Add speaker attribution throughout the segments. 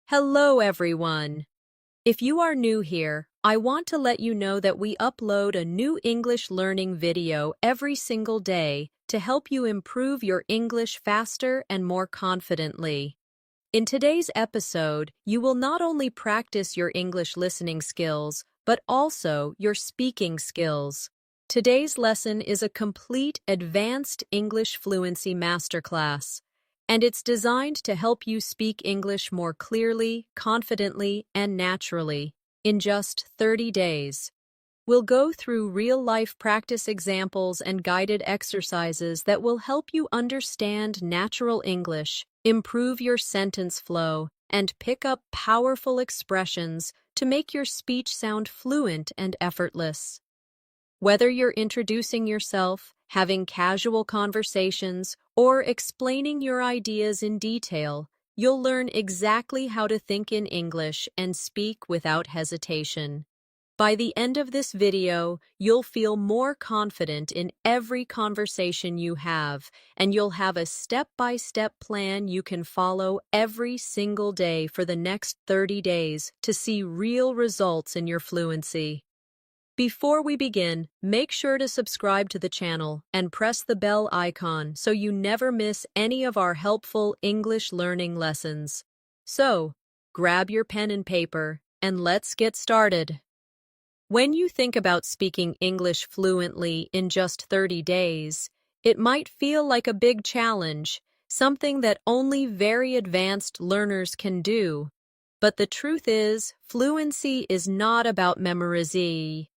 Speaker 1: Hello, everyone. If you are new here, I want to let you know that we upload a new English learning video every single day to help you improve your English faster and more confidently. In today's episode, you will not only practice your English listening skills, but also your speaking skills. Today's lesson is a complete advanced English fluency masterclass, and it's designed to help you speak English more clearly, confidently, and naturally in just 30 days. We'll go through real-life practice examples and guided exercises that will help you understand natural English, improve your sentence flow, and pick up powerful expressions to make your speech sound fluent and effortless. Whether you're introducing yourself, having casual conversations, or explaining your ideas in detail, you'll learn exactly how to think in English and speak without hesitation. By the end of this video, you'll feel more confident in every conversation you have, and you'll have a step-by-step plan you can follow every single day for the next 30 days to see real results in your fluency. Before we begin, make sure to subscribe to the channel and press the bell icon so you never miss any of our helpful English learning lessons. So, grab your pen and paper, and let's get started. When you think about speaking English fluently in just 30 days, it might feel like a big challenge, something that only very advanced learners can do. But the truth is, fluency is not about memorizing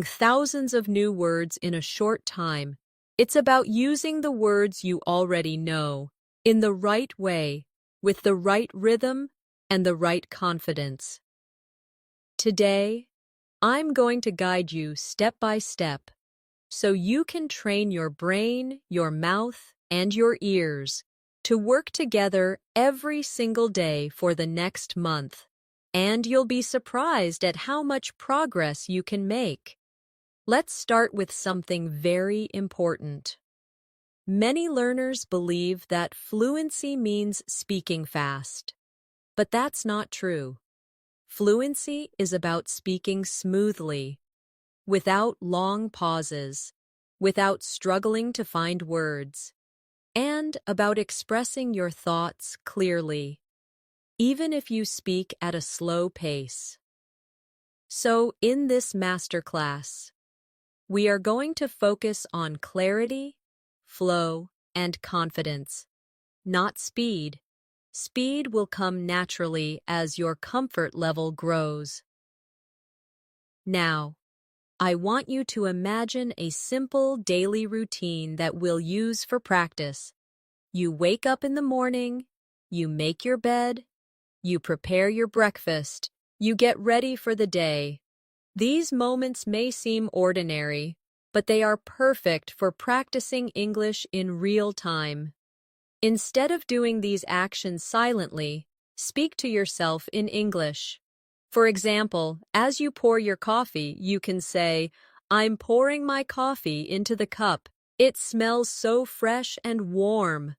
Speaker 1: thousands of new words in a short time. It's about using the words you already know in the right way, with the right rhythm and the right confidence. Today, I'm going to guide you step by step so you can train your brain, your mouth, and your ears to work together every single day for the next month. And you'll be surprised at how much progress you can make. Let's start with something very important. Many learners believe that fluency means speaking fast, but that's not true. Fluency is about speaking smoothly, without long pauses, without struggling to find words, and about expressing your thoughts clearly, even if you speak at a slow pace. So, in this masterclass, we are going to focus on clarity, flow, and confidence, not speed. Speed will come naturally as your comfort level grows. Now, I want you to imagine a simple daily routine that we'll use for practice. You wake up in the morning, you make your bed, you prepare your breakfast, you get ready for the day. These moments may seem ordinary, but they are perfect for practicing English in real time. Instead of doing these actions silently, speak to yourself in English. For example, as you pour your coffee, you can say, "I'm pouring my coffee into the cup. It smells so fresh and warm."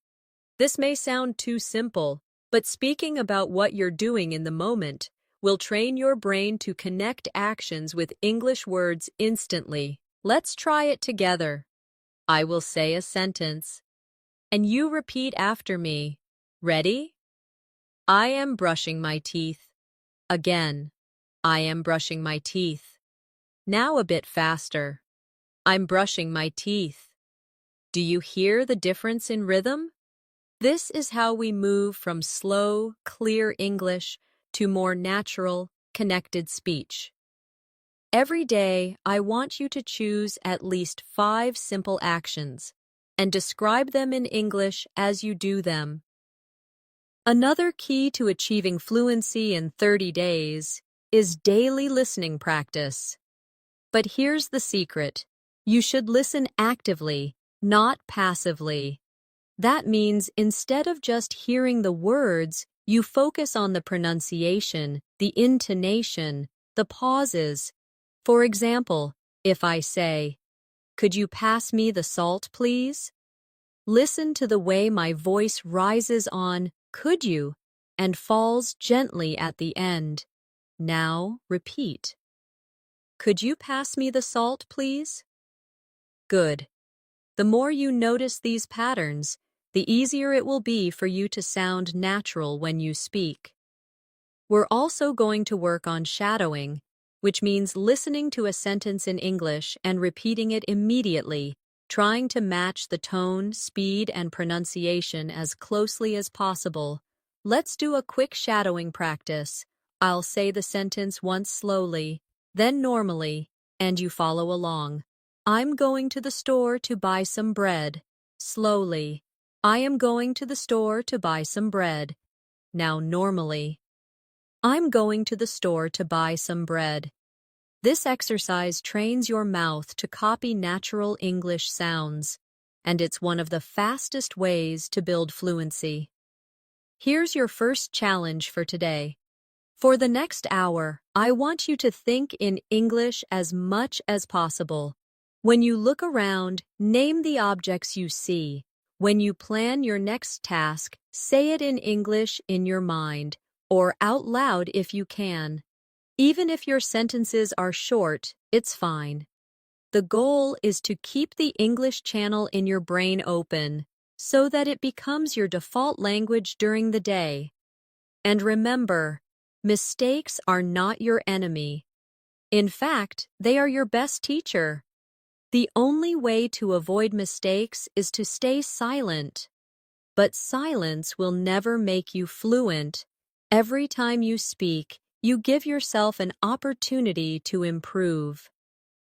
Speaker 1: This may sound too simple, but speaking about what you're doing in the moment will train your brain to connect actions with English words instantly. Let's try it together. I will say a sentence, and you repeat after me. Ready? I am brushing my teeth. Again, I am brushing my teeth. Now a bit faster. I'm brushing my teeth. Do you hear the difference in rhythm? This is how we move from slow, clear English to more natural, connected speech. Every day, I want you to choose at least 5 simple actions and describe them in English as you do them. Another key to achieving fluency in 30 days is daily listening practice. But here's the secret. You should listen actively, not passively. That means instead of just hearing the words, you focus on the pronunciation, the intonation, the pauses. For example, if I say, "Could you pass me the salt, please?" Listen to the way my voice rises on "could you" and falls gently at the end. Now, repeat. Could you pass me the salt, please? Good. The more you notice these patterns, the easier it will be for you to sound natural when you speak. We're also going to work on shadowing, which means listening to a sentence in English and repeating it immediately, trying to match the tone, speed, and pronunciation as closely as possible. Let's do a quick shadowing practice. I'll say the sentence once slowly, then normally, and you follow along. I'm going to the store to buy some bread. Slowly. I am going to the store to buy some bread. Now normally. I'm going to the store to buy some bread. This exercise trains your mouth to copy natural English sounds, and it's one of the fastest ways to build fluency. Here's your first challenge for today. For the next hour, I want you to think in English as much as possible. When you look around, name the objects you see. When you plan your next task, say it in English in your mind, or out loud if you can. Even if your sentences are short, it's fine. The goal is to keep the English channel in your brain open so that it becomes your default language during the day. And remember, mistakes are not your enemy. In fact, they are your best teacher. The only way to avoid mistakes is to stay silent. But silence will never make you fluent. Every time you speak, you give yourself an opportunity to improve.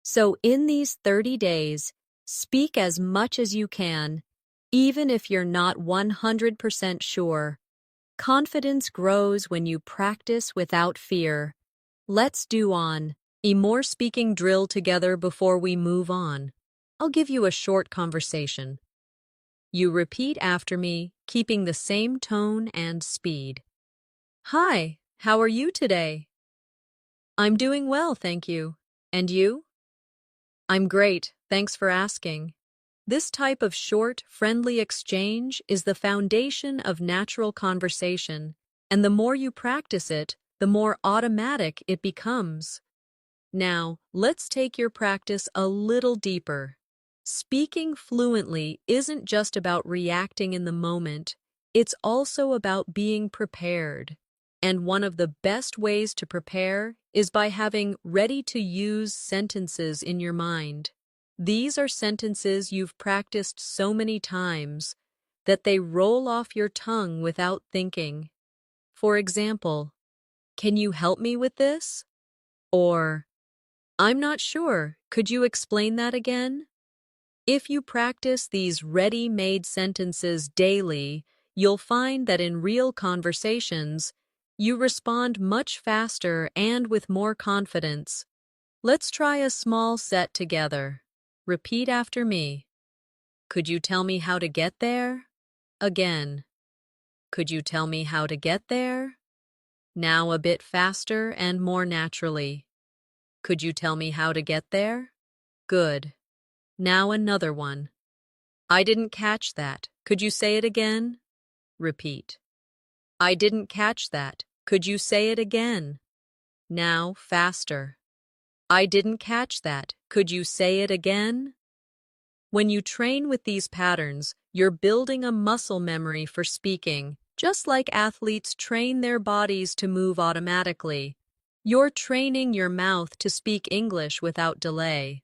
Speaker 1: So in these 30 days, speak as much as you can, even if you're not 100% sure. Confidence grows when you practice without fear. Let's do a more speaking drill together before we move on. I'll give you a short conversation. You repeat after me, keeping the same tone and speed. Hi, how are you today? I'm doing well, thank you. And you? I'm great, thanks for asking. This type of short, friendly exchange is the foundation of natural conversation, and the more you practice it, the more automatic it becomes. Now, let's take your practice a little deeper. Speaking fluently isn't just about reacting in the moment, it's also about being prepared. And one of the best ways to prepare is by having ready-to-use sentences in your mind. These are sentences you've practiced so many times that they roll off your tongue without thinking. For example, can you help me with this? Or, I'm not sure, could you explain that again? If you practice these ready-made sentences daily, you'll find that in real conversations, you respond much faster and with more confidence. Let's try a small set together. Repeat after me. Could you tell me how to get there? Again. Could you tell me how to get there? Now a bit faster and more naturally. Could you tell me how to get there? Good. Now another one. I didn't catch that. Could you say it again? Repeat. I didn't catch that. Could you say it again? Now faster. I didn't catch that. Could you say it again? When you train with these patterns, you're building a muscle memory for speaking, just like athletes train their bodies to move automatically. You're training your mouth to speak English without delay.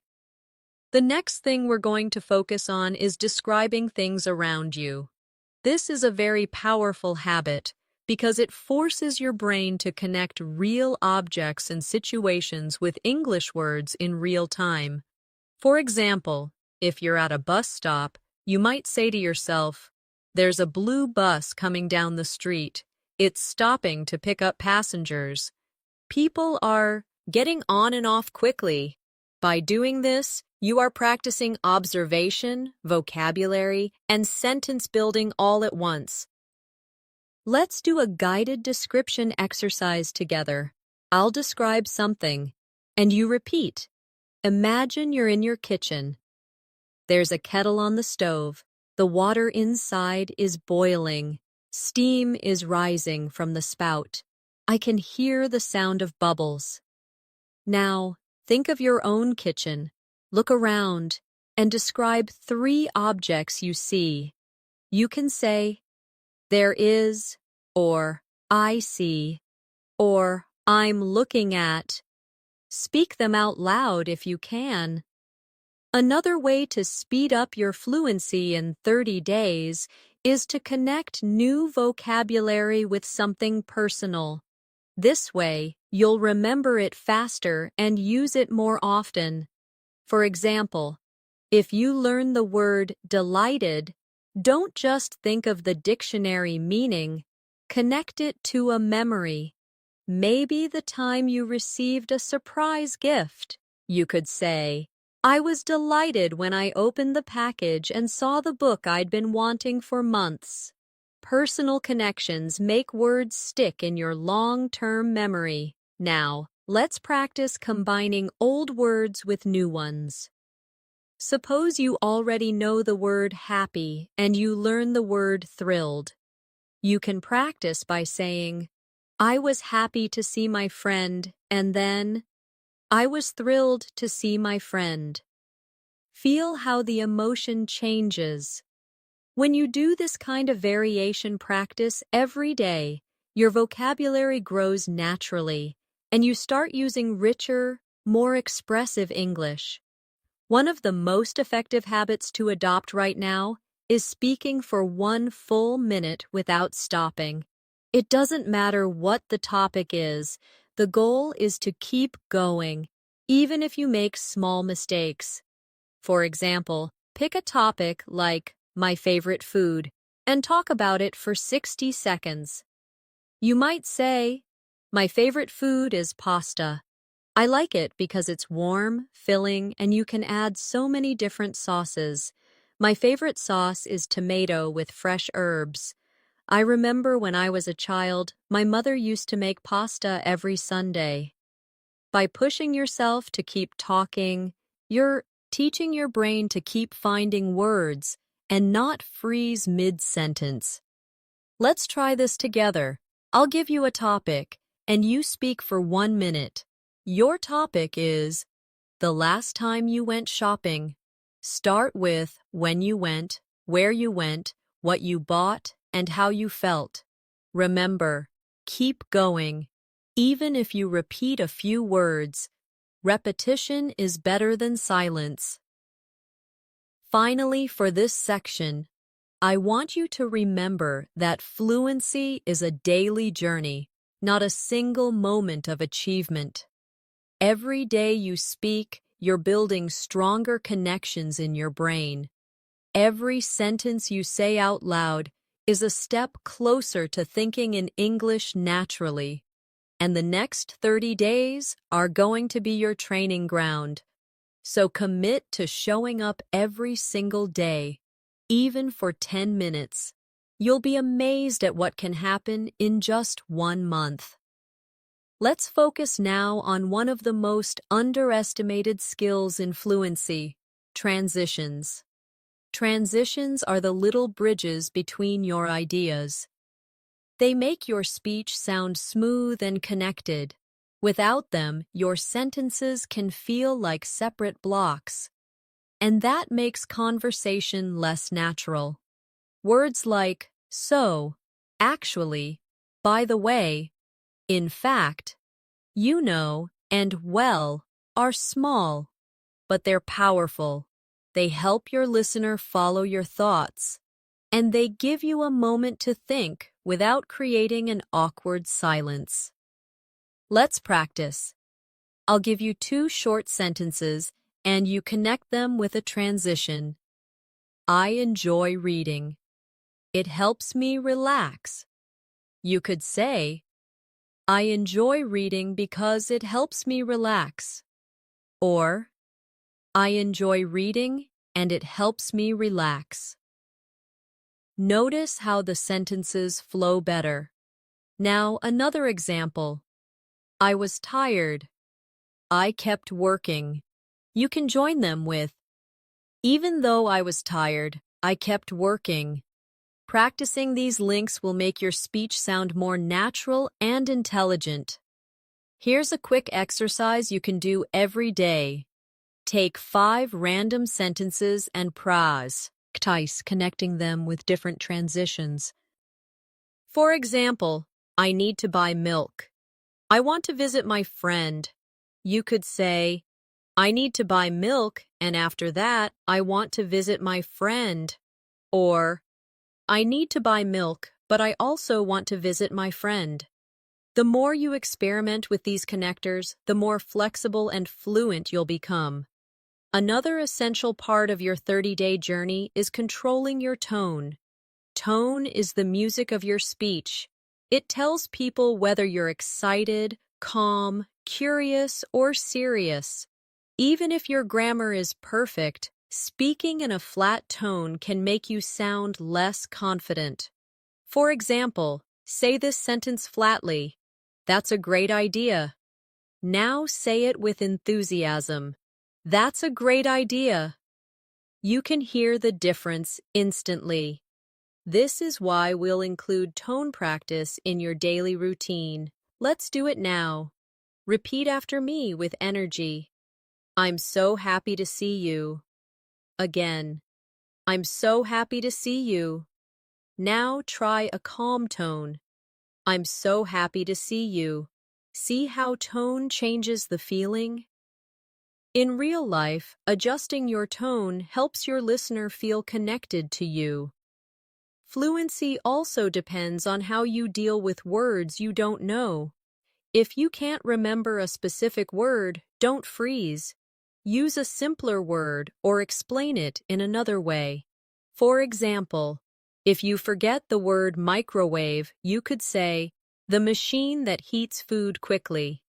Speaker 1: The next thing we're going to focus on is describing things around you. This is a very powerful habit because it forces your brain to connect real objects and situations with English words in real time. For example, if you're at a bus stop, you might say to yourself, "There's a blue bus coming down the street. It's stopping to pick up passengers." People are getting on and off quickly. By doing this, you are practicing observation, vocabulary, and sentence building all at once. Let's do a guided description exercise together. I'll describe something, and you repeat. Imagine you're in your kitchen. There's a kettle on the stove. The water inside is boiling. Steam is rising from the spout. I can hear the sound of bubbles. Now, think of your own kitchen. Look around and describe 3 objects you see. You can say, there is, or I see, or I'm looking at. Speak them out loud if you can. Another way to speed up your fluency in 30 days is to connect new vocabulary with something personal. This way, you'll remember it faster and use it more often. For example, if you learn the word delighted, don't just think of the dictionary meaning, connect it to a memory. Maybe the time you received a surprise gift. You could say, I was delighted when I opened the package and saw the book I'd been wanting for months. Personal connections make words stick in your long-term memory. Now, let's practice combining old words with new ones. Suppose you already know the word happy and you learn the word thrilled. You can practice by saying, I was happy to see my friend, and then, I was thrilled to see my friend. Feel how the emotion changes. When you do this kind of variation practice every day, your vocabulary grows naturally, and you start using richer, more expressive English. One of the most effective habits to adopt right now is speaking for 1 full minute without stopping. It doesn't matter what the topic is, the goal is to keep going, even if you make small mistakes. For example, pick a topic like my favorite food and talk about it for 60 seconds. You might say, my favorite food is pasta. I like it because it's warm, filling, and you can add so many different sauces. My favorite sauce is tomato with fresh herbs. I remember when I was a child, my mother used to make pasta every Sunday. By pushing yourself to keep talking, you're teaching your brain to keep finding words and not freeze mid-sentence. Let's try this together. I'll give you a topic, and you speak for 1 minute. Your topic is the last time you went shopping. Start with when you went, where you went, what you bought, and how you felt. Remember, keep going. Even if you repeat a few words, repetition is better than silence. Finally, for this section, I want you to remember that fluency is a daily journey, not a single moment of achievement. Every day you speak, you're building stronger connections in your brain. Every sentence you say out loud is a step closer to thinking in English naturally. And the next 30 days are going to be your training ground. So commit to showing up every single day, even for 10 minutes. You'll be amazed at what can happen in just 1 month. Let's focus now on one of the most underestimated skills in fluency, transitions. Transitions are the little bridges between your ideas. They make your speech sound smooth and connected. Without them, your sentences can feel like separate blocks. And that makes conversation less natural. Words like so, actually, by the way, in fact, you know, and well are small, but they're powerful. They help your listener follow your thoughts, and they give you a moment to think without creating an awkward silence. Let's practice. I'll give you 2 short sentences, and you connect them with a transition. I enjoy reading. It helps me relax. You could say, I enjoy reading because it helps me relax. Or, I enjoy reading and it helps me relax. Notice how the sentences flow better. Now, another example. I was tired. I kept working. You can join them with, even though I was tired, I kept working. Practicing these links will make your speech sound more natural and intelligent. Here's a quick exercise you can do every day. Take 5 random sentences and practice connecting them with different transitions. For example, I need to buy milk. I want to visit my friend. You could say, I need to buy milk, and after that, I want to visit my friend. Or, I need to buy milk, but I also want to visit my friend. The more you experiment with these connectors, the more flexible and fluent you'll become. Another essential part of your 30-day journey is controlling your tone. Tone is the music of your speech. It tells people whether you're excited, calm, curious, or serious. Even if your grammar is perfect, speaking in a flat tone can make you sound less confident. For example, say this sentence flatly. That's a great idea. Now say it with enthusiasm. That's a great idea. You can hear the difference instantly. This is why we'll include tone practice in your daily routine. Let's do it now. Repeat after me with energy. I'm so happy to see you. Again. I'm so happy to see you. Now try a calm tone. I'm so happy to see you. See how tone changes the feeling? In real life, adjusting your tone helps your listener feel connected to you. Fluency also depends on how you deal with words you don't know. If you can't remember a specific word, don't freeze. Use a simpler word or explain it in another way. For example, if you forget the word microwave, you could say, the machine that heats food quickly.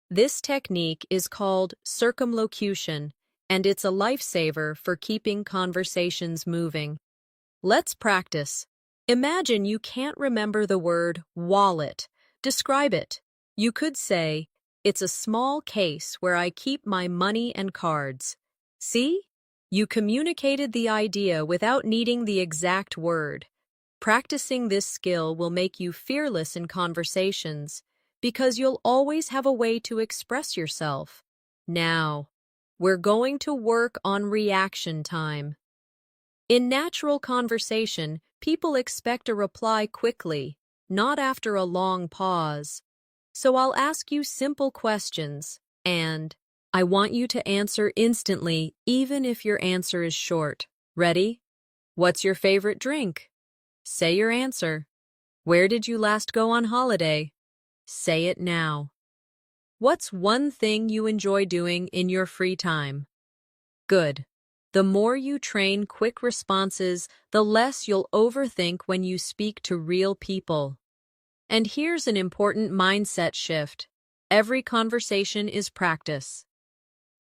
Speaker 1: This technique is called circumlocution, and it's a lifesaver for keeping conversations moving. Let's practice. Imagine you can't remember the word wallet. Describe it. You could say, it's a small case where I keep my money and cards. See? You communicated the idea without needing the exact word. Practicing this skill will make you fearless in conversations because you'll always have a way to express yourself. Now, we're going to work on reaction time. In natural conversation, people expect a reply quickly, not after a long pause. So I'll ask you simple questions, and I want you to answer instantly, even if your answer is short. Ready? What's your favorite drink? Say your answer. Where did you last go on holiday? Say it now. What's one thing you enjoy doing in your free time? Good. The more you train quick responses, the less you'll overthink when you speak to real people. And here's an important mindset shift. Every conversation is practice.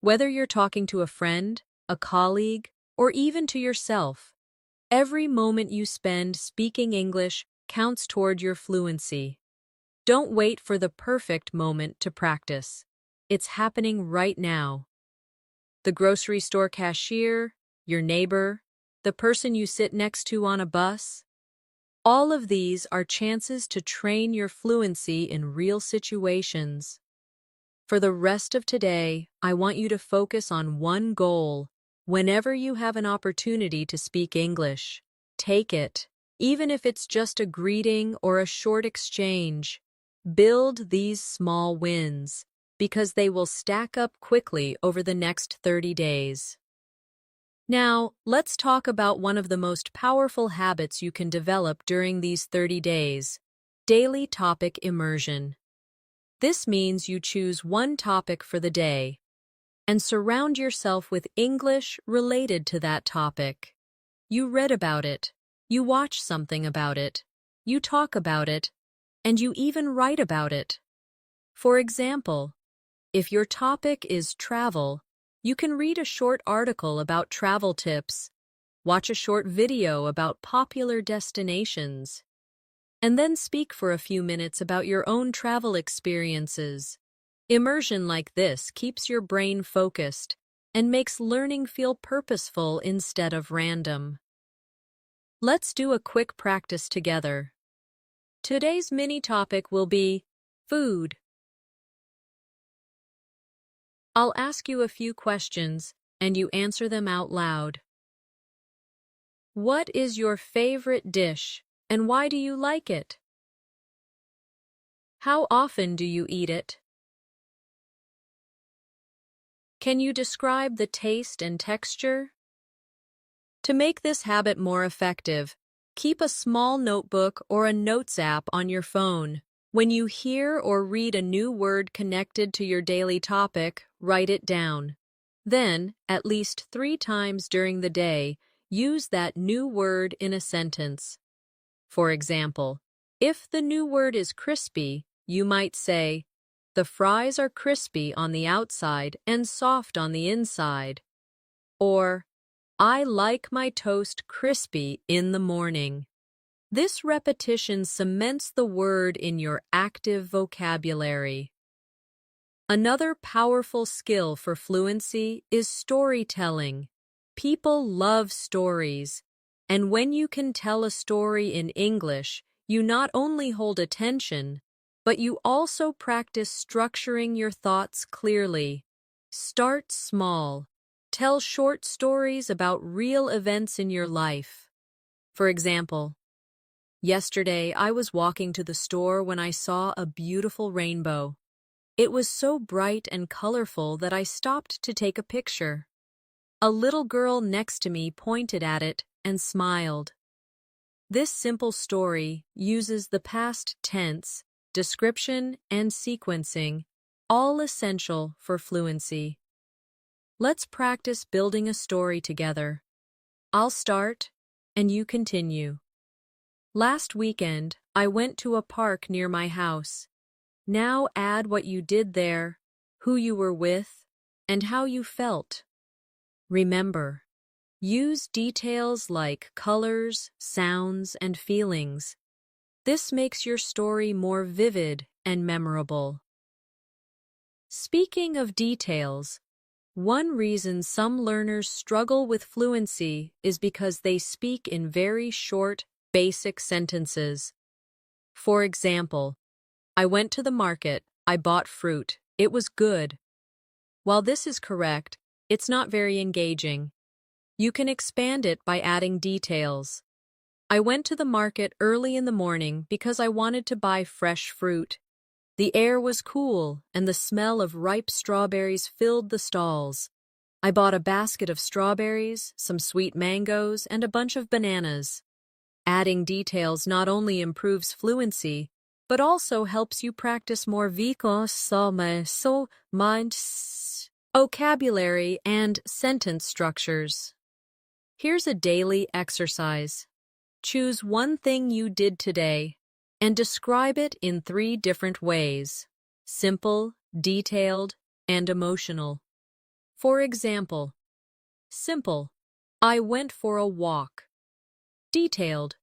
Speaker 1: Whether you're talking to a friend, a colleague, or even to yourself, every moment you spend speaking English counts toward your fluency. Don't wait for the perfect moment to practice. It's happening right now. The grocery store cashier, your neighbor, the person you sit next to on a bus. All of these are chances to train your fluency in real situations. For the rest of today, I want you to focus on one goal. Whenever you have an opportunity to speak English, take it, even if it's just a greeting or a short exchange. Build these small wins, because they will stack up quickly over the next 30 days. Now, let's talk about one of the most powerful habits you can develop during these 30 days, daily topic immersion. This means you choose one topic for the day and surround yourself with English related to that topic. You read about it, you watch something about it, you talk about it, and you even write about it. For example, if your topic is travel, you can read a short article about travel tips, watch a short video about popular destinations, and then speak for a few minutes about your own travel experiences. Immersion like this keeps your brain focused and makes learning feel purposeful instead of random. Let's do a quick practice together. Today's mini topic will be food. I'll ask you a few questions, and you answer them out loud. What is your favorite dish, and why do you like it? How often do you eat it? Can you describe the taste and texture? To make this habit more effective, keep a small notebook or a notes app on your phone. When you hear or read a new word connected to your daily topic, write it down. Then, at least 3 times during the day, use that new word in a sentence. For example, if the new word is crispy, you might say, "The fries are crispy on the outside and soft on the inside." Or, "I like my toast crispy in the morning." This repetition cements the word in your active vocabulary. Another powerful skill for fluency is storytelling. People love stories, and when you can tell a story in English, you not only hold attention, but you also practice structuring your thoughts clearly. Start small. Tell short stories about real events in your life. For example, yesterday I was walking to the store when I saw a beautiful rainbow. It was so bright and colorful that I stopped to take a picture. A little girl next to me pointed at it and smiled. This simple story uses the past tense, description, and sequencing, all essential for fluency. Let's practice building a story together. I'll start, and you continue. Last weekend, I went to a park near my house. Now add what you did there, who you were with, and how you felt. Remember, use details like colors, sounds, and feelings. This makes your story more vivid and memorable. Speaking of details, one reason some learners struggle with fluency is because they speak in very short, basic sentences. For example, "I went to the market, I bought fruit, it was good." While this is correct, it's not very engaging. You can expand it by adding details. "I went to the market early in the morning because I wanted to buy fresh fruit. The air was cool, and the smell of ripe strawberries filled the stalls. I bought a basket of strawberries, some sweet mangoes, and a bunch of bananas." Adding details not only improves fluency, but also helps you practice more vocabulary and sentence structures. Here's a daily exercise. Choose one thing you did today and describe it in 3 different ways: simple, detailed, and emotional. For example, simple, "I went for a walk." Detailed,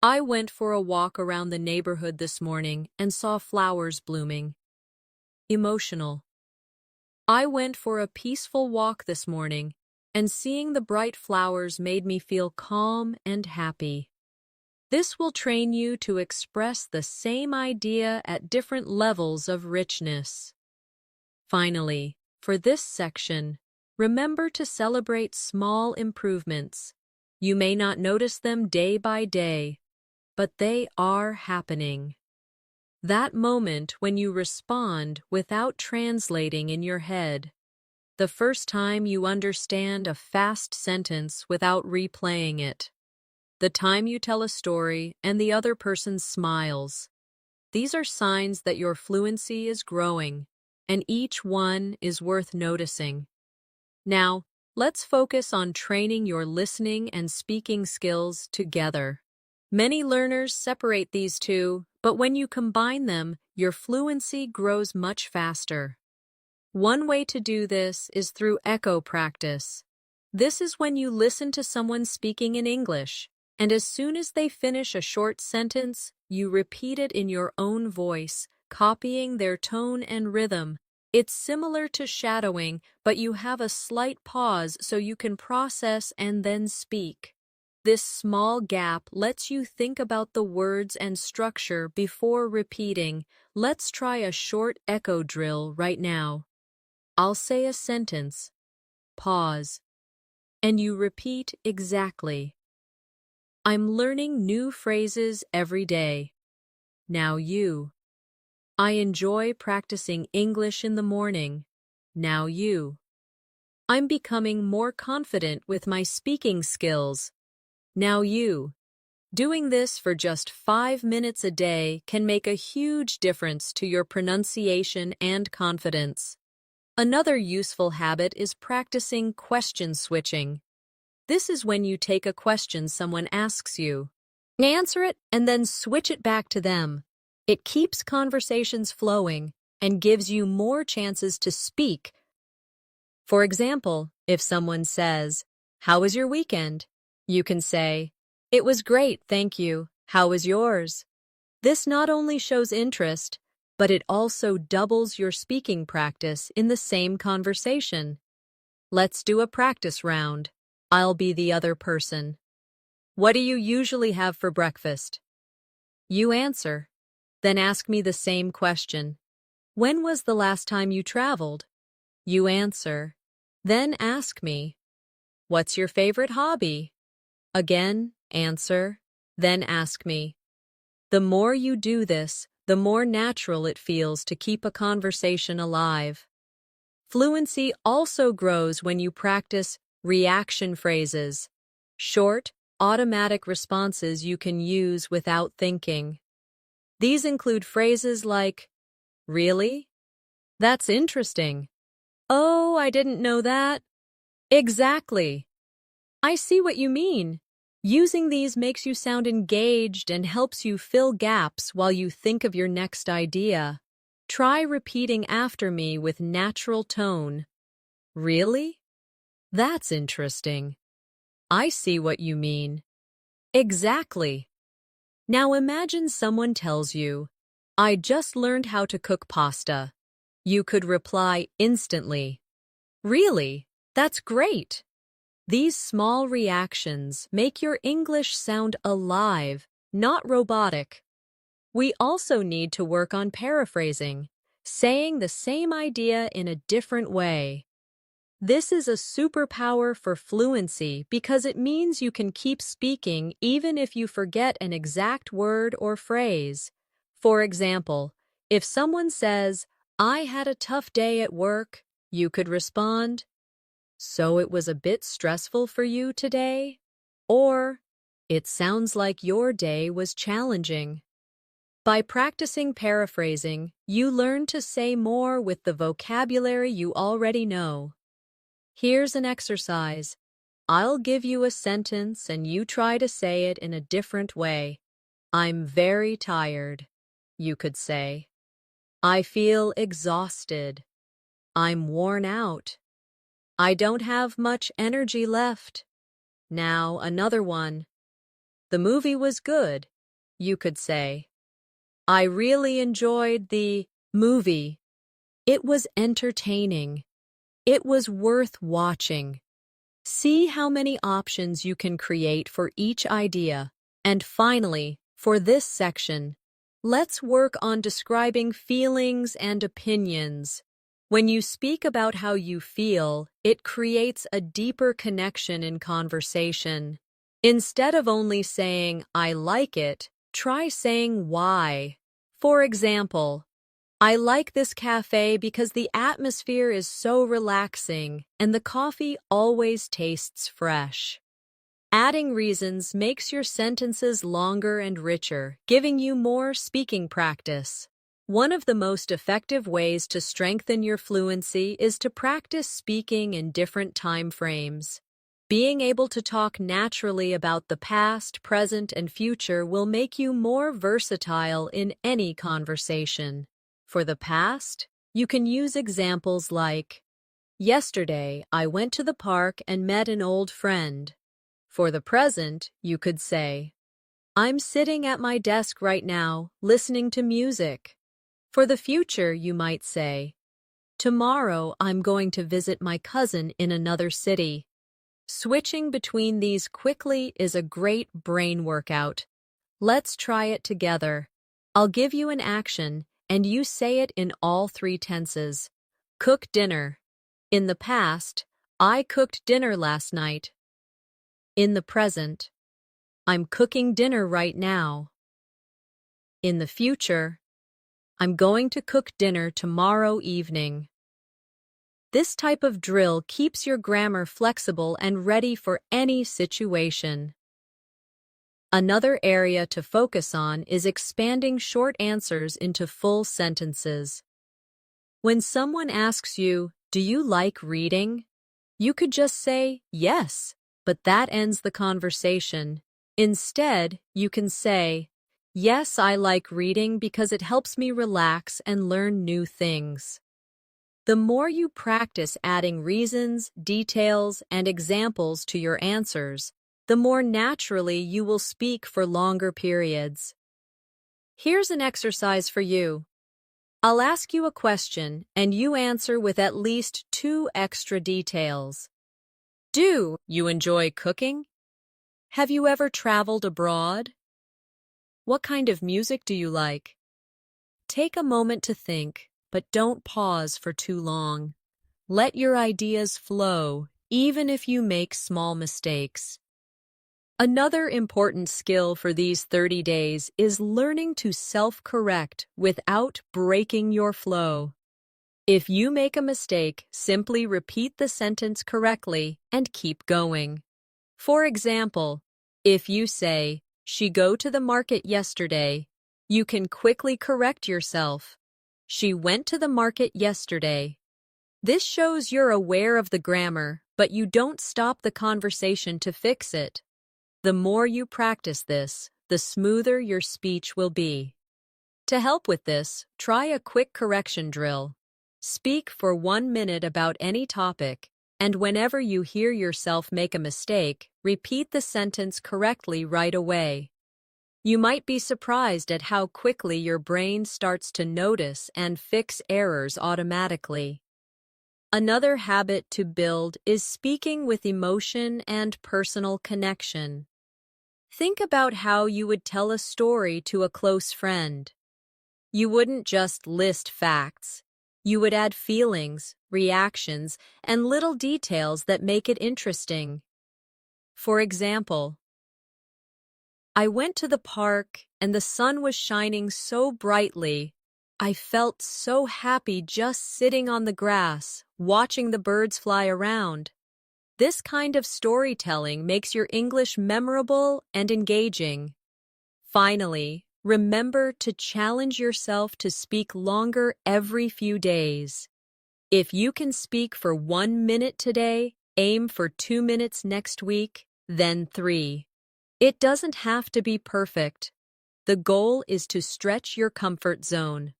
Speaker 1: "I went for a walk around the neighborhood this morning and saw flowers blooming." Emotional, "I went for a peaceful walk this morning, and seeing the bright flowers made me feel calm and happy." This will train you to express the same idea at different levels of richness. Finally, for this section, remember to celebrate small improvements. You may not notice them day by day, but they are happening. That moment when you respond without translating in your head. The first time you understand a fast sentence without replaying it. The time you tell a story and the other person smiles. These are signs that your fluency is growing, and each one is worth noticing. Now, let's focus on training your listening and speaking skills together. Many learners separate these two, but when you combine them, your fluency grows much faster. One way to do this is through echo practice. This is when you listen to someone speaking in English, and as soon as they finish a short sentence, you repeat it in your own voice, copying their tone and rhythm. It's similar to shadowing, but you have a slight pause so you can process and then speak. This small gap lets you think about the words and structure before repeating. Let's try a short echo drill right now. I'll say a sentence, pause, and you repeat exactly. I'm learning new phrases every day. Now you. I enjoy practicing English in the morning. Now you. I'm becoming more confident with my speaking skills. Now you. Doing this for just 5 minutes a day can make a huge difference to your pronunciation and confidence. Another useful habit is practicing question switching. This is when you take a question someone asks you, answer it, and then switch it back to them. It keeps conversations flowing and gives you more chances to speak. For example, if someone says, "How was your weekend?" you can say, "It was great, thank you. How was yours?" This not only shows interest, but it also doubles your speaking practice in the same conversation. Let's do a practice round. I'll be the other person. What do you usually have for breakfast? You answer. Then ask me the same question. When was the last time you traveled? You answer. Then ask me. What's your favorite hobby? Again, answer. Then ask me. The more you do this, the more natural it feels to keep a conversation alive. Fluency also grows when you practice reaction phrases, short, automatic responses you can use without thinking. These include phrases like, "Really? That's interesting. Oh, I didn't know that." Exactly. I see what you mean. Using these makes you sound engaged and helps you fill gaps while you think of your next idea. Try repeating after me with natural tone. Really? That's interesting. I see what you mean. Exactly. Now imagine someone tells you, "I just learned how to cook pasta." You could reply instantly, "Really? That's great." These small reactions make your English sound alive, not robotic. We also need to work on paraphrasing, saying the same idea in a different way. This is a superpower for fluency because it means you can keep speaking even if you forget an exact word or phrase. For example, if someone says, "I had a tough day at work," you could respond, "So it was a bit stressful for you today?" Or, "It sounds like your day was challenging." By practicing paraphrasing, you learn to say more with the vocabulary you already know. Here's an exercise. I'll give you a sentence and you try to say it in a different way. I'm very tired. You could say, I feel exhausted. I'm worn out. I don't have much energy left. Now another one. The movie was good. You could say, I really enjoyed the movie. It was entertaining. It was worth watching. See how many options you can create for each idea. And finally, for this section, let's work on describing feelings and opinions. When you speak about how you feel, it creates a deeper connection in conversation. Instead of only saying, I like it, try saying why. For example, I like this cafe because the atmosphere is so relaxing and the coffee always tastes fresh. Adding reasons makes your sentences longer and richer, giving you more speaking practice. One of the most effective ways to strengthen your fluency is to practice speaking in different time frames. Being able to talk naturally about the past, present, and future will make you more versatile in any conversation. For the past, you can use examples like, yesterday, I went to the park and met an old friend. For the present, you could say, I'm sitting at my desk right now, listening to music. For the future, you might say, tomorrow I'm going to visit my cousin in another city. Switching between these quickly is a great brain workout. Let's try it together. I'll give you an action, and you say it in all three tenses. Cook dinner. In the past, I cooked dinner last night. In the present, I'm cooking dinner right now. In the future, I'm going to cook dinner tomorrow evening. This type of drill keeps your grammar flexible and ready for any situation. Another area to focus on is expanding short answers into full sentences. When someone asks you, "Do you like reading?" you could just say, "Yes," but that ends the conversation. Instead, you can say, "Yes, I like reading because it helps me relax and learn new things." The more you practice adding reasons, details, and examples to your answers, the more naturally you will speak for longer periods. Here's an exercise for you. I'll ask you a question, and you answer with at least 2 extra details. Do you enjoy cooking? Have you ever traveled abroad? What kind of music do you like? Take a moment to think, but don't pause for too long. Let your ideas flow, even if you make small mistakes. Another important skill for these 30 days is learning to self-correct without breaking your flow. If you make a mistake, simply repeat the sentence correctly and keep going. For example, if you say, "She go to the market yesterday," you can quickly correct yourself. "She went to the market yesterday." This shows you're aware of the grammar, but you don't stop the conversation to fix it. The more you practice this, the smoother your speech will be. To help with this, try a quick correction drill. Speak for 1 minute about any topic, and whenever you hear yourself make a mistake, repeat the sentence correctly right away. You might be surprised at how quickly your brain starts to notice and fix errors automatically. Another habit to build is speaking with emotion and personal connection. Think about how you would tell a story to a close friend. You wouldn't just list facts. You would add feelings, reactions, and little details that make it interesting. For example, "I went to the park and the sun was shining so brightly. I felt so happy just sitting on the grass, watching the birds fly around." This kind of storytelling makes your English memorable and engaging. Finally, remember to challenge yourself to speak longer every few days. If you can speak for 1 minute today, aim for 2 minutes next week, then 3. It doesn't have to be perfect. The goal is to stretch your comfort zone.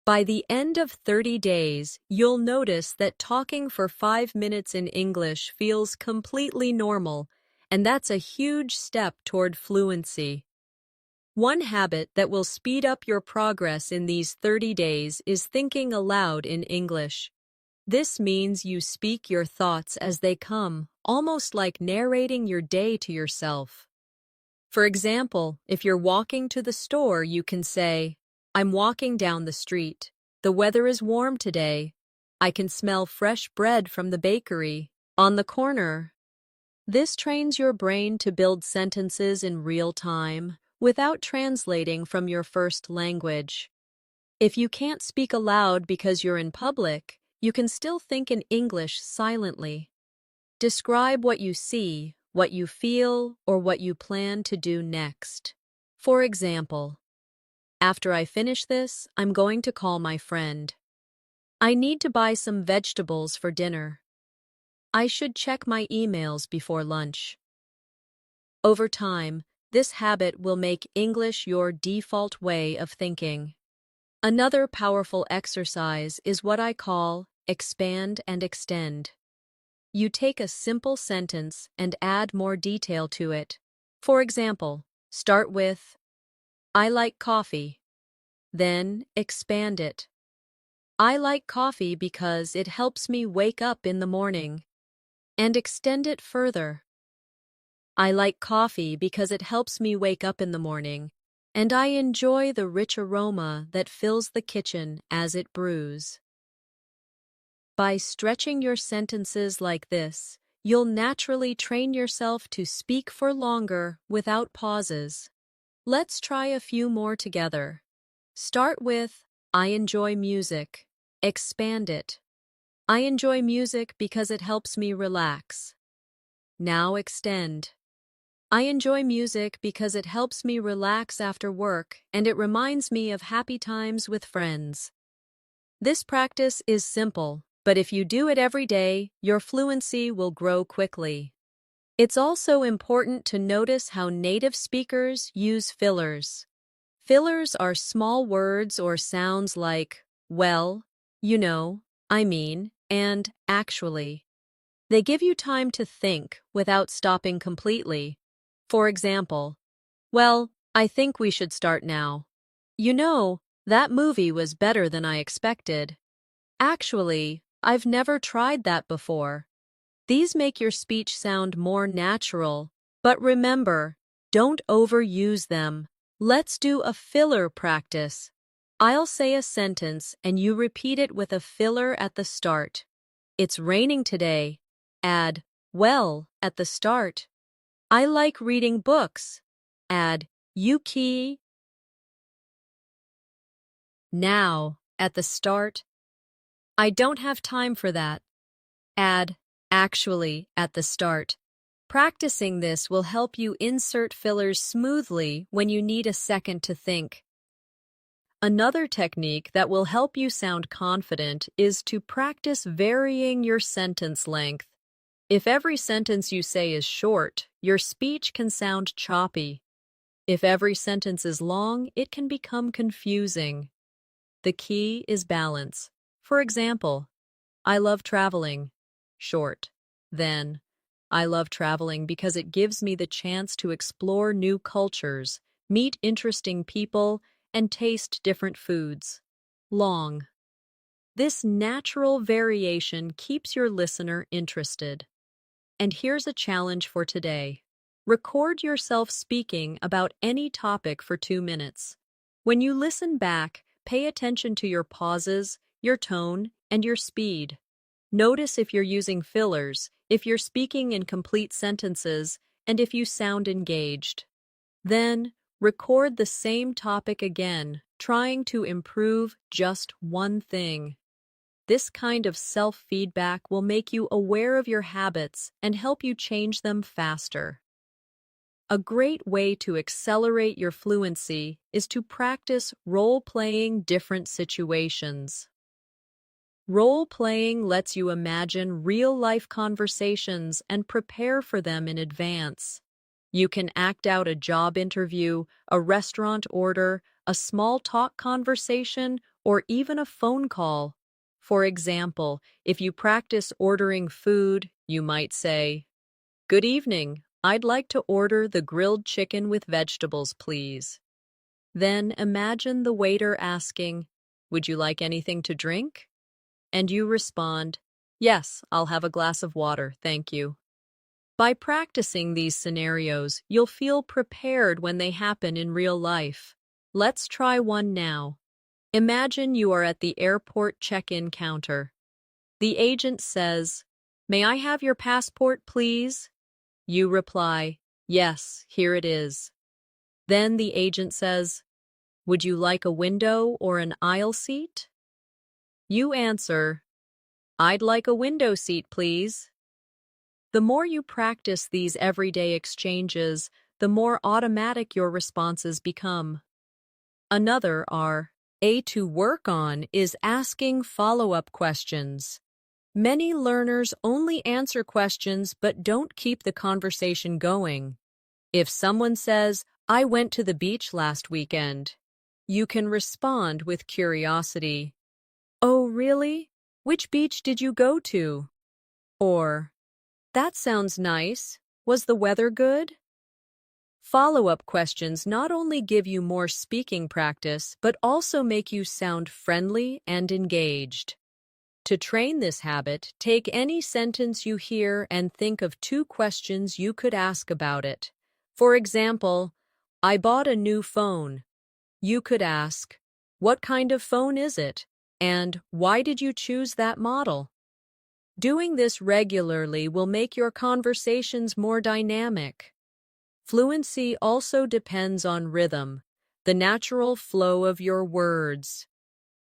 Speaker 1: By the end of 30 days, you'll notice that talking for 5 minutes in English feels completely normal, and that's a huge step toward fluency. One habit that will speed up your progress in these 30 days is thinking aloud in English. This means you speak your thoughts as they come, almost like narrating your day to yourself. For example, if you're walking to the store, you can say, "I'm walking down the street. The weather is warm today. I can smell fresh bread from the bakery on the corner." This trains your brain to build sentences in real time without translating from your first language. If you can't speak aloud because you're in public, you can still think in English silently. Describe what you see, what you feel, or what you plan to do next. For example, "After I finish this, I'm going to call my friend. I need to buy some vegetables for dinner. I should check my emails before lunch." Over time, this habit will make English your default way of thinking. Another powerful exercise is what I call expand and extend. You take a simple sentence and add more detail to it. For example, start with, "I like coffee." Then expand it. "I like coffee because it helps me wake up in the morning." and extend it further. I like coffee because it helps me wake up in the morning, and I enjoy the rich aroma that fills the kitchen as it brews. By stretching your sentences like this, you'll naturally train yourself to speak for longer without pauses. Let's try a few more together. Start with, I enjoy music. Expand it. I enjoy music because it helps me relax. Now extend. I enjoy music because it helps me relax after work and it reminds me of happy times with friends. This practice is simple, but if you do it every day, your fluency will grow quickly. It's also important to notice how native speakers use fillers. Fillers are small words or sounds like, well, you know, I mean, and actually. They give you time to think without stopping completely. For example, well, I think we should start now. You know, that movie was better than I expected. Actually, I've never tried that before. These make your speech sound more natural, but remember, don't overuse them. Let's do a filler practice. I'll say a sentence and you repeat it with a filler at the start. It's raining today. Add, well, at the start. I like reading books. Add, Yuki. Now, at the start. I don't have time for that. Add, actually, at the start. Practicing this will help you insert fillers smoothly when you need a second to think. Another technique that will help you sound confident is to practice varying your sentence length. If every sentence you say is short, your speech can sound choppy. If every sentence is long, it can become confusing. The key is balance. For example, I love traveling. Short. Then, I love traveling because it gives me the chance to explore new cultures, meet interesting people, and taste different foods. Long. This natural variation keeps your listener interested. And here's a challenge for today. Record yourself speaking about any topic for 2 minutes. When you listen back, pay attention to your pauses, your tone, and your speed. Notice if you're using fillers, if you're speaking in complete sentences, and if you sound engaged. Then, record the same topic again, trying to improve just one thing. This kind of self-feedback will make you aware of your habits and help you change them faster. A great way to accelerate your fluency is to practice role-playing different situations. Role-playing lets you imagine real-life conversations and prepare for them in advance. You can act out a job interview, a restaurant order, a small talk conversation, or even a phone call. For example, if you practice ordering food, you might say, "Good evening, I'd like to order the grilled chicken with vegetables, please." Then imagine the waiter asking, "Would you like anything to drink?" And you respond, "Yes, I'll have a glass of water, thank you." By practicing these scenarios, you'll feel prepared when they happen in real life. Let's try one now. Imagine you are at the airport check-in counter. The agent says, "May I have your passport, please?" You reply, "Yes, here it is." Then the agent says, "Would you like a window or an aisle seat?" You answer, "I'd like a window seat, please." The more you practice these everyday exchanges, the more automatic your responses become. Another to work on is asking follow-up questions. Many learners only answer questions but don't keep the conversation going. If someone says, "I went to the beach last weekend," you can respond with curiosity. "Oh, really? Which beach did you go to?" Or, "That sounds nice. Was the weather good?" Follow-up questions not only give you more speaking practice, but also make you sound friendly and engaged. To train this habit, take any sentence you hear and think of 2 questions you could ask about it. For example, I bought a new phone. You could ask, what kind of phone is it? And why did you choose that model? Doing this regularly will make your conversations more dynamic. Fluency also depends on rhythm, the natural flow of your words.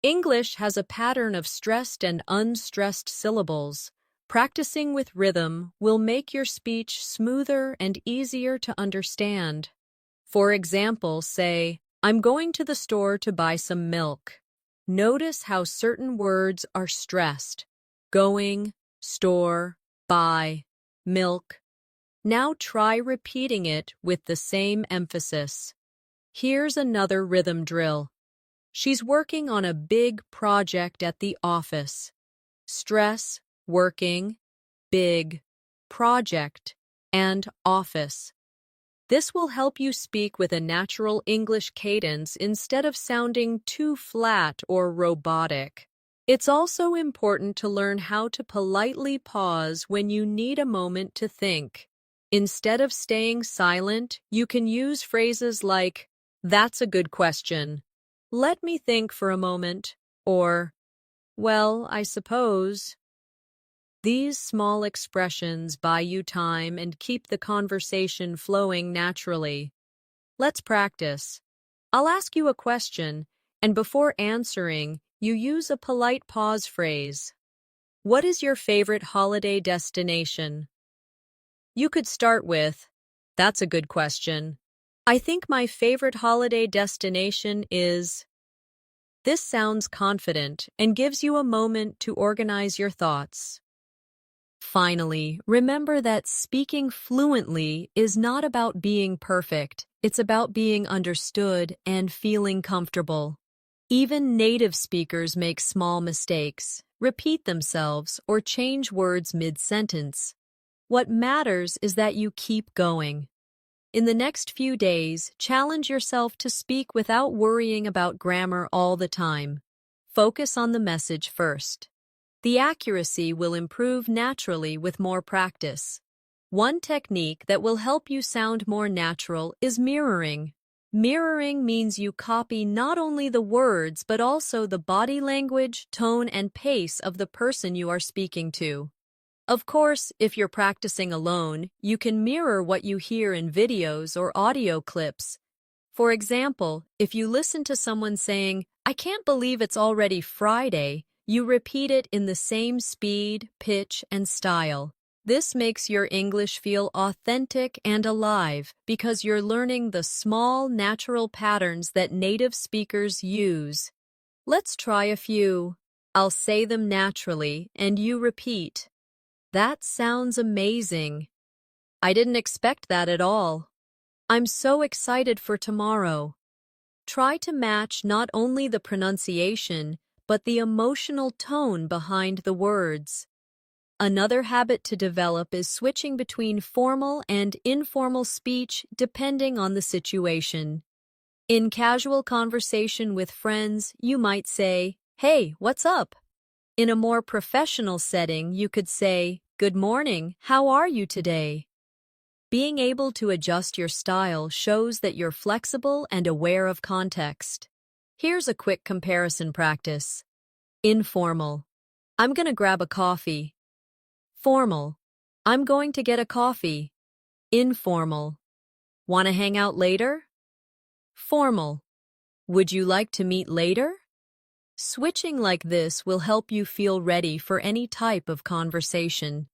Speaker 1: English has a pattern of stressed and unstressed syllables. Practicing with rhythm will make your speech smoother and easier to understand. For example, say, I'm going to the store to buy some milk. Notice how certain words are stressed. Going, store, buy, milk. Now try repeating it with the same emphasis. Here's another rhythm drill. She's working on a big project at the office. Stress, working, big, project, and office. This will help you speak with a natural English cadence instead of sounding too flat or robotic. It's also important to learn how to politely pause when you need a moment to think. Instead of staying silent, you can use phrases like, "That's a good question. Let me think for a moment," or, "Well, I suppose." These small expressions buy you time and keep the conversation flowing naturally. Let's practice. I'll ask you a question, and before answering, you use a polite pause phrase. What is your favorite holiday destination? You could start with, "That's a good question. I think my favorite holiday destination is..." This sounds confident and gives you a moment to organize your thoughts. Finally, remember that speaking fluently is not about being perfect. It's about being understood and feeling comfortable. Even native speakers make small mistakes, repeat themselves, or change words mid-sentence. What matters is that you keep going. In the next few days, challenge yourself to speak without worrying about grammar all the time. Focus on the message first. The accuracy will improve naturally with more practice. One technique that will help you sound more natural is mirroring. Mirroring means you copy not only the words but also the body language, tone, and pace of the person you are speaking to. Of course, if you're practicing alone, you can mirror what you hear in videos or audio clips. For example, if you listen to someone saying, "I can't believe it's already Friday," you repeat it in the same speed, pitch, and style. This makes your English feel authentic and alive because you're learning the small, natural patterns that native speakers use. Let's try a few. I'll say them naturally, and you repeat. That sounds amazing. I didn't expect that at all. I'm so excited for tomorrow. Try to match not only the pronunciation, but the emotional tone behind the words. Another habit to develop is switching between formal and informal speech depending on the situation. In casual conversation with friends, you might say, "Hey, what's up?" In a more professional setting, you could say, "Good morning, how are you today?" Being able to adjust your style shows that you're flexible and aware of context. Here's a quick comparison practice. Informal. I'm gonna grab a coffee. Formal. I'm going to get a coffee. Informal. Wanna hang out later? Formal. Would you like to meet later? Switching like this will help you feel ready for any type of conversation.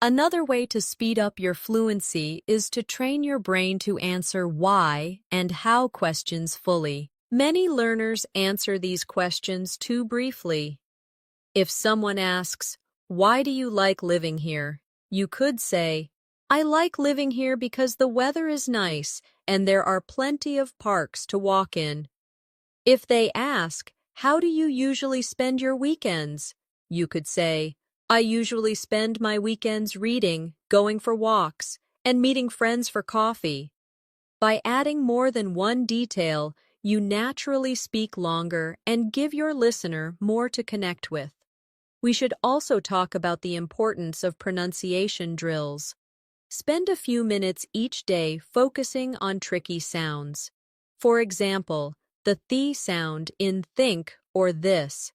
Speaker 1: Another way to speed up your fluency is to train your brain to answer why and how questions fully. Many learners answer these questions too briefly. If someone asks, "Why do you like living here?" you could say, "I like living here because the weather is nice and there are plenty of parks to walk in." If they ask, "How do you usually spend your weekends?" you could say, "I usually spend my weekends reading, going for walks, and meeting friends for coffee." By adding more than one detail, you naturally speak longer and give your listener more to connect with. We should also talk about the importance of pronunciation drills. Spend a few minutes each day focusing on tricky sounds. For example, the th sound in think or this.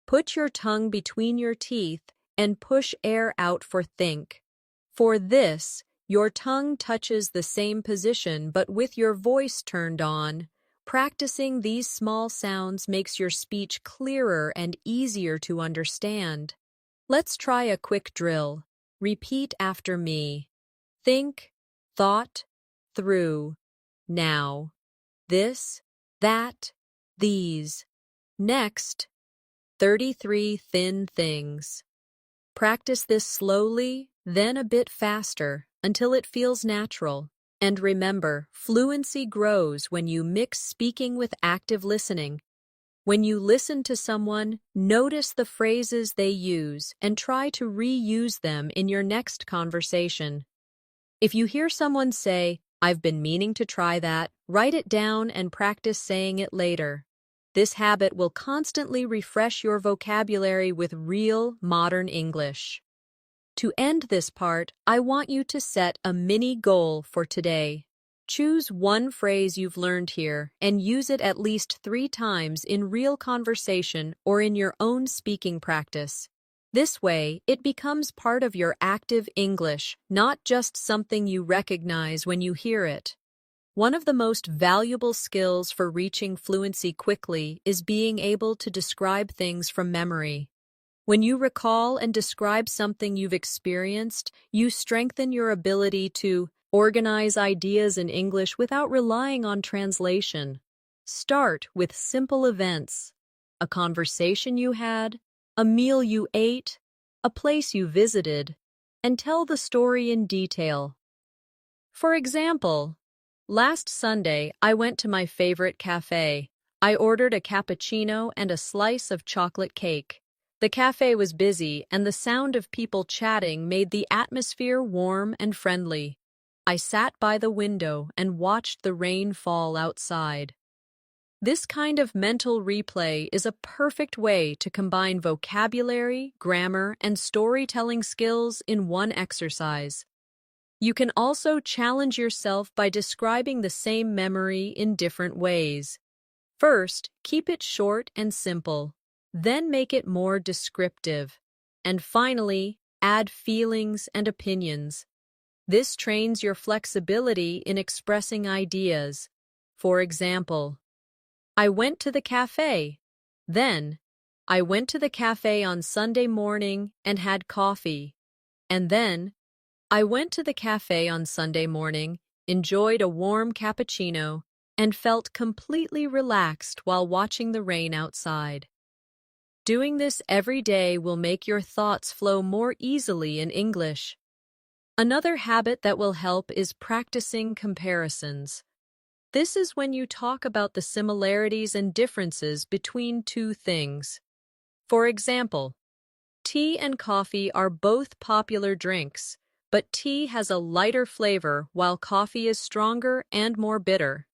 Speaker 1: Put your tongue between your teeth and push air out for think. For this, your tongue touches the same position but with your voice turned on. Practicing these small sounds makes your speech clearer and easier to understand. Let's try a quick drill. Repeat after me. Think, thought, through, now. This, that, these. Next, 33 thin things. Practice this slowly, then a bit faster, until it feels natural. And remember, fluency grows when you mix speaking with active listening. When you listen to someone, notice the phrases they use and try to reuse them in your next conversation. If you hear someone say, "I've been meaning to try that," write it down and practice saying it later. This habit will constantly refresh your vocabulary with real, modern English. To end this part, I want you to set a mini goal for today. Choose one phrase you've learned here and use it at least 3 times in real conversation or in your own speaking practice. This way, it becomes part of your active English, not just something you recognize when you hear it. One of the most valuable skills for reaching fluency quickly is being able to describe things from memory. When you recall and describe something you've experienced, you strengthen your ability to organize ideas in English without relying on translation. Start with simple events: a conversation you had, a meal you ate, a place you visited, and tell the story in detail. For example, last Sunday I went to my favorite cafe. I ordered a cappuccino and a slice of chocolate cake. The cafe was busy, and the sound of people chatting made the atmosphere warm and friendly. I sat by the window and watched the rain fall outside. This kind of mental replay is a perfect way to combine vocabulary, grammar, and storytelling skills in one exercise. You can also challenge yourself by describing the same memory in different ways. First, keep it short and simple. Then make it more descriptive. And finally, add feelings and opinions. This trains your flexibility in expressing ideas. For example, I went to the cafe. Then, I went to the cafe on Sunday morning and had coffee. And then, I went to the cafe on Sunday morning, enjoyed a warm cappuccino, and felt completely relaxed while watching the rain outside. Doing this every day will make your thoughts flow more easily in English. Another habit that will help is practicing comparisons. This is when you talk about the similarities and differences between two things. For example, tea and coffee are both popular drinks, but tea has a lighter flavor while coffee is stronger and more bitter.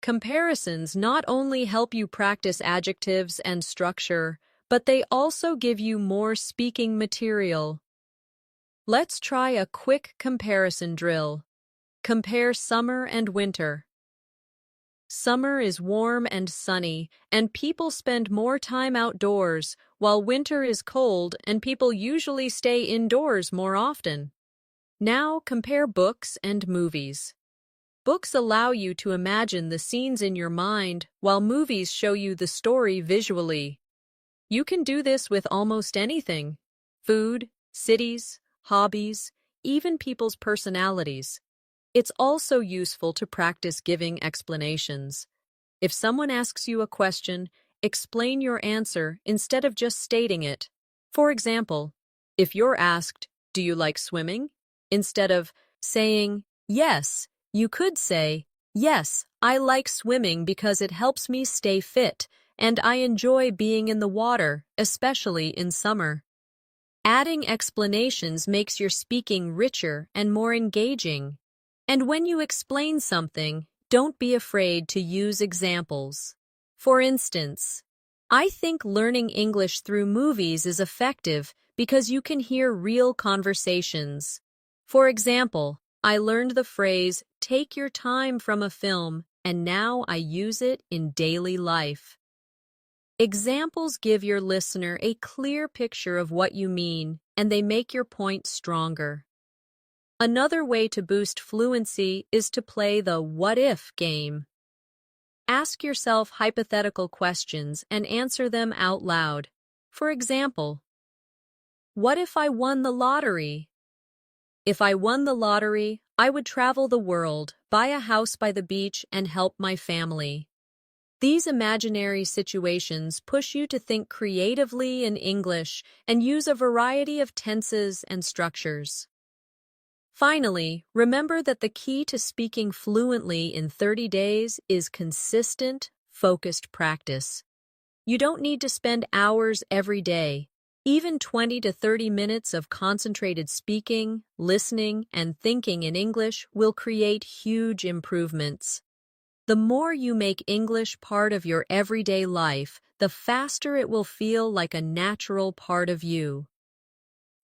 Speaker 1: Comparisons not only help you practice adjectives and structure, but they also give you more speaking material. Let's try a quick comparison drill. Compare summer and winter. Summer is warm and sunny, and people spend more time outdoors, while winter is cold and people usually stay indoors more often. Now compare books and movies. Books allow you to imagine the scenes in your mind, while movies show you the story visually. You can do this with almost anything: food, cities, hobbies, even people's personalities. It's also useful to practice giving explanations. If someone asks you a question, explain your answer instead of just stating it. For example, if you're asked, "Do you like swimming?" instead of saying, "Yes," you could say, "Yes, I like swimming because it helps me stay fit, and I enjoy being in the water, especially in summer." Adding explanations makes your speaking richer and more engaging. And when you explain something, don't be afraid to use examples. For instance, I think learning English through movies is effective because you can hear real conversations. For example, I learned the phrase, take your time from a film, and now I use it in daily life. Examples give your listener a clear picture of what you mean, and they make your point stronger. Another way to boost fluency is to play the what if game. Ask yourself hypothetical questions and answer them out loud. For example, what if I won the lottery? If I won the lottery, I would travel the world, buy a house by the beach, and help my family. These imaginary situations push you to think creatively in English and use a variety of tenses and structures. Finally, remember that the key to speaking fluently in 30 days is consistent, focused practice. You don't need to spend hours every day. Even 20 to 30 minutes of concentrated speaking, listening, and thinking in English will create huge improvements. The more you make English part of your everyday life, the faster it will feel like a natural part of you.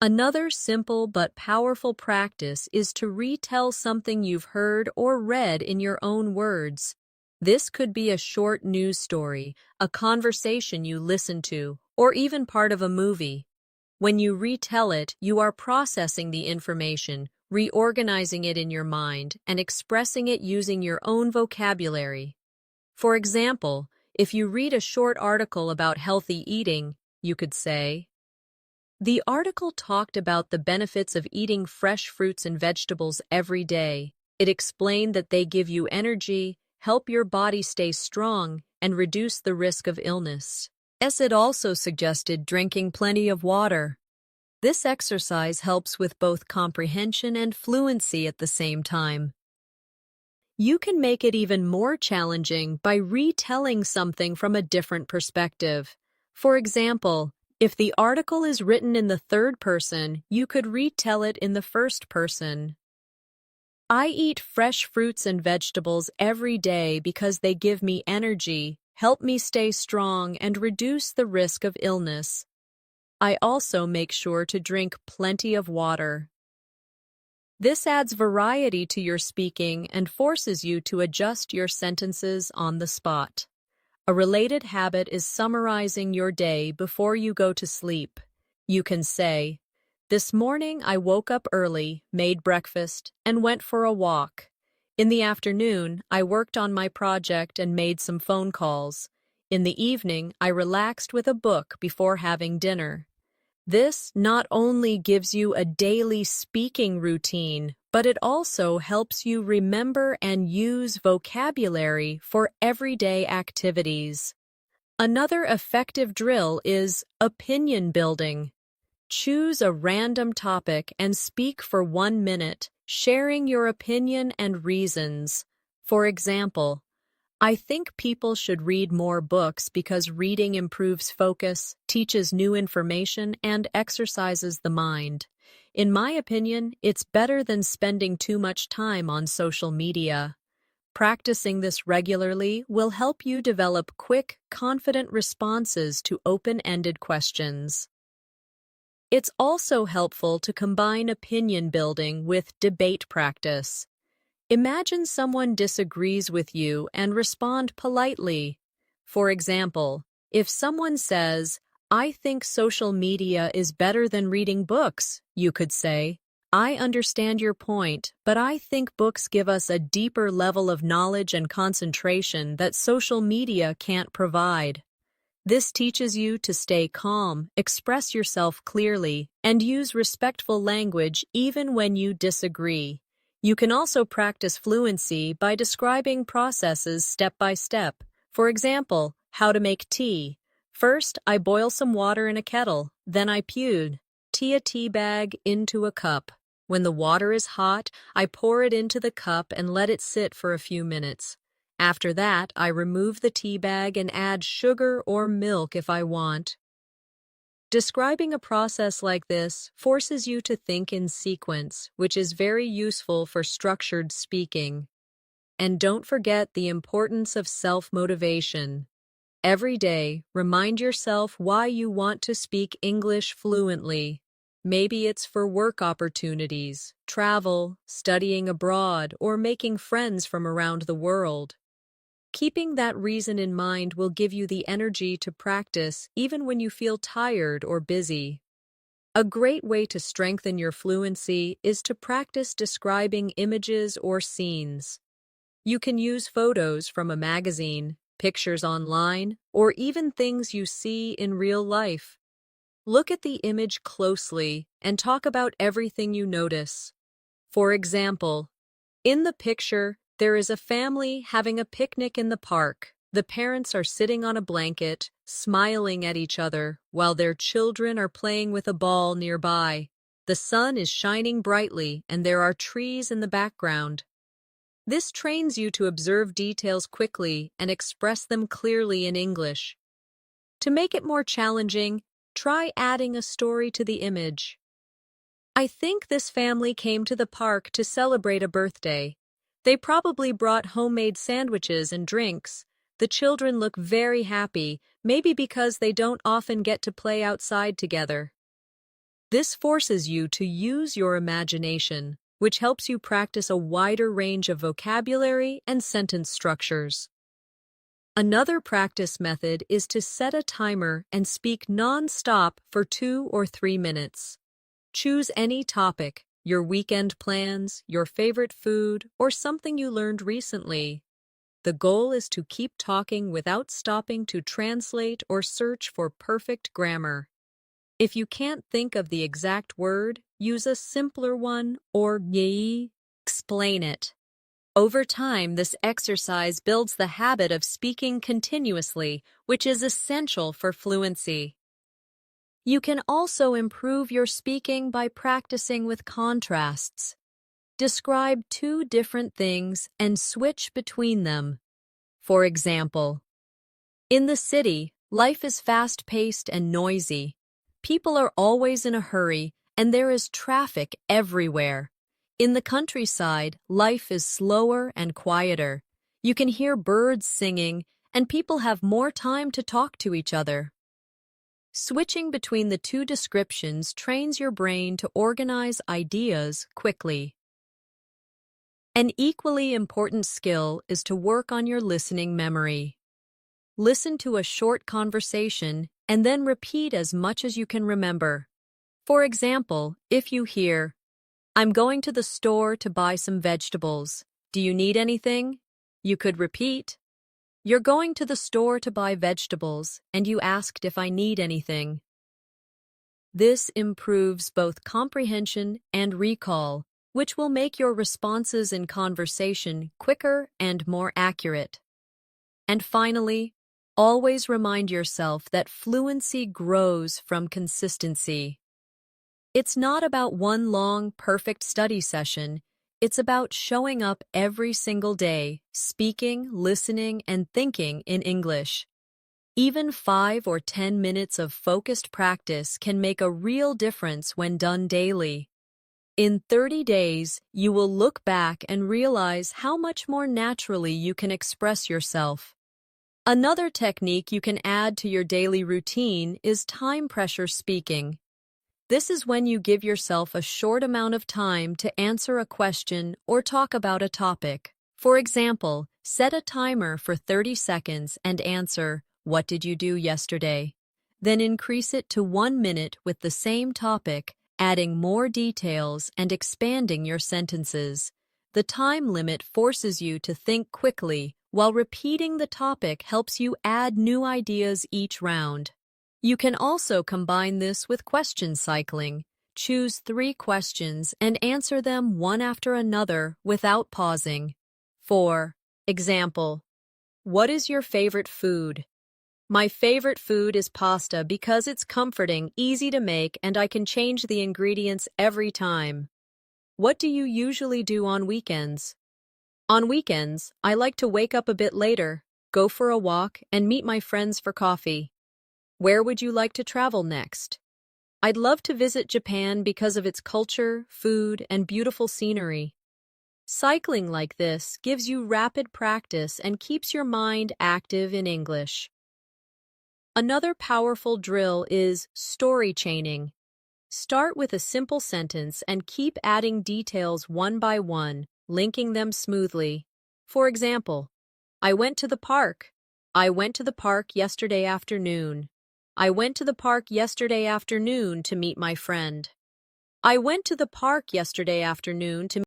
Speaker 1: Another simple but powerful practice is to retell something you've heard or read in your own words. This could be a short news story, a conversation you listened to, or even part of a movie. When you retell it, you are processing the information, reorganizing it in your mind, and expressing it using your own vocabulary. For example, if you read a short article about healthy eating, you could say, the article talked about the benefits of eating fresh fruits and vegetables every day. It explained that they give you energy, help your body stay strong, and reduce the risk of illness. It also suggested drinking plenty of water. This exercise helps with both comprehension and fluency at the same time. You can make it even more challenging by retelling something from a different perspective. For example, if the article is written in the third person, you could retell it in the first person. I eat fresh fruits and vegetables every day because they give me energy, help me stay strong, and reduce the risk of illness. I also make sure to drink plenty of water. This adds variety to your speaking and forces you to adjust your sentences on the spot. A related habit is summarizing your day before you go to sleep. You can say, this morning I woke up early, made breakfast, and went for a walk. In the afternoon, I worked on my project and made some phone calls. In the evening, I relaxed with a book before having dinner. This not only gives you a daily speaking routine, but it also helps you remember and use vocabulary for everyday activities. Another effective drill is opinion building. Choose a random topic and speak for 1 minute, sharing your opinion and reasons. For example, I think people should read more books because reading improves focus, teaches new information, and exercises the mind. In my opinion, it's better than spending too much time on social media. Practicing this regularly will help you develop quick, confident responses to open-ended questions. It's also helpful to combine opinion building with debate practice. Imagine someone disagrees with you and respond politely. For example, if someone says, I think social media is better than reading books, you could say, I understand your point, but I think books give us a deeper level of knowledge and concentration that social media can't provide. This teaches you to stay calm, express yourself clearly, and use respectful language even when you disagree. You can also practice fluency by describing processes step by step. For example, how to make tea. First, I boil some water in a kettle, then I pour a tea bag into a cup. When the water is hot, I pour it into the cup and let it sit for a few minutes. After that, I remove the tea bag and add sugar or milk if I want. Describing a process like this forces you to think in sequence, which is very useful for structured speaking. And don't forget the importance of self-motivation. Every day, remind yourself why you want to speak English fluently. Maybe it's for work opportunities, travel, studying abroad, or making friends from around the world. Keeping that reason in mind will give you the energy to practice even when you feel tired or busy. A great way to strengthen your fluency is to practice describing images or scenes. You can use photos from a magazine, pictures online, or even things you see in real life. Look at the image closely and talk about everything you notice. For example, in the picture, there is a family having a picnic in the park. The parents are sitting on a blanket, smiling at each other, while their children are playing with a ball nearby. The sun is shining brightly, and there are trees in the background. This trains you to observe details quickly and express them clearly in English. To make it more challenging, try adding a story to the image. I think this family came to the park to celebrate a birthday. They probably brought homemade sandwiches and drinks. The children look very happy, maybe because they don't often get to play outside together. This forces you to use your imagination, which helps you practice a wider range of vocabulary and sentence structures. Another practice method is to set a timer and speak non-stop for 2 or 3 minutes. Choose any topic, your weekend plans, your favorite food, or something you learned recently. The goal is to keep talking without stopping to translate or search for perfect grammar. If you can't think of the exact word, use a simpler one or explain it. Over time, this exercise builds the habit of speaking continuously, which is essential for fluency. You can also improve your speaking by practicing with contrasts. Describe 2 different things and switch between them. For example, in the city, life is fast-paced and noisy. People are always in a hurry, and there is traffic everywhere. In the countryside, life is slower and quieter. You can hear birds singing, and people have more time to talk to each other. Switching between the 2 descriptions trains your brain to organize ideas quickly. An equally important skill is to work on your listening memory. Listen to a short conversation and then repeat as much as you can remember. For example, if you hear, "I'm going to the store to buy some vegetables. Do you need anything?" You could repeat, "You're going to the store to buy vegetables, and you asked if I need anything." This improves both comprehension and recall, which will make your responses in conversation quicker and more accurate. And finally, always remind yourself that fluency grows from consistency. It's not about one long, perfect study session. It's about showing up every single day, speaking, listening, and thinking in English. Even 5 or 10 minutes of focused practice can make a real difference when done daily. In 30 days, you will look back and realize how much more naturally you can express yourself. Another technique you can add to your daily routine is time pressure speaking. This is when you give yourself a short amount of time to answer a question or talk about a topic. For example, set a timer for 30 seconds and answer, "What did you do yesterday?" Then increase it to 1 minute with the same topic, adding more details and expanding your sentences. The time limit forces you to think quickly, while repeating the topic helps you add new ideas each round. You can also combine this with question cycling. Choose 3 questions and answer them one after another without pausing. For example, what is your favorite food? My favorite food is pasta because it's comforting, easy to make, and I can change the ingredients every time. What do you usually do on weekends? On weekends, I like to wake up a bit later, go for a walk, and meet my friends for coffee. Where would you like to travel next? I'd love to visit Japan because of its culture, food, and beautiful scenery. Cycling like this gives you rapid practice and keeps your mind active in English. Another powerful drill is story chaining. Start with a simple sentence and keep adding details one by one, linking them smoothly. For example, I went to the park. I went to the park yesterday afternoon. I went to the park yesterday afternoon to meet my friend. I went to the park yesterday afternoon to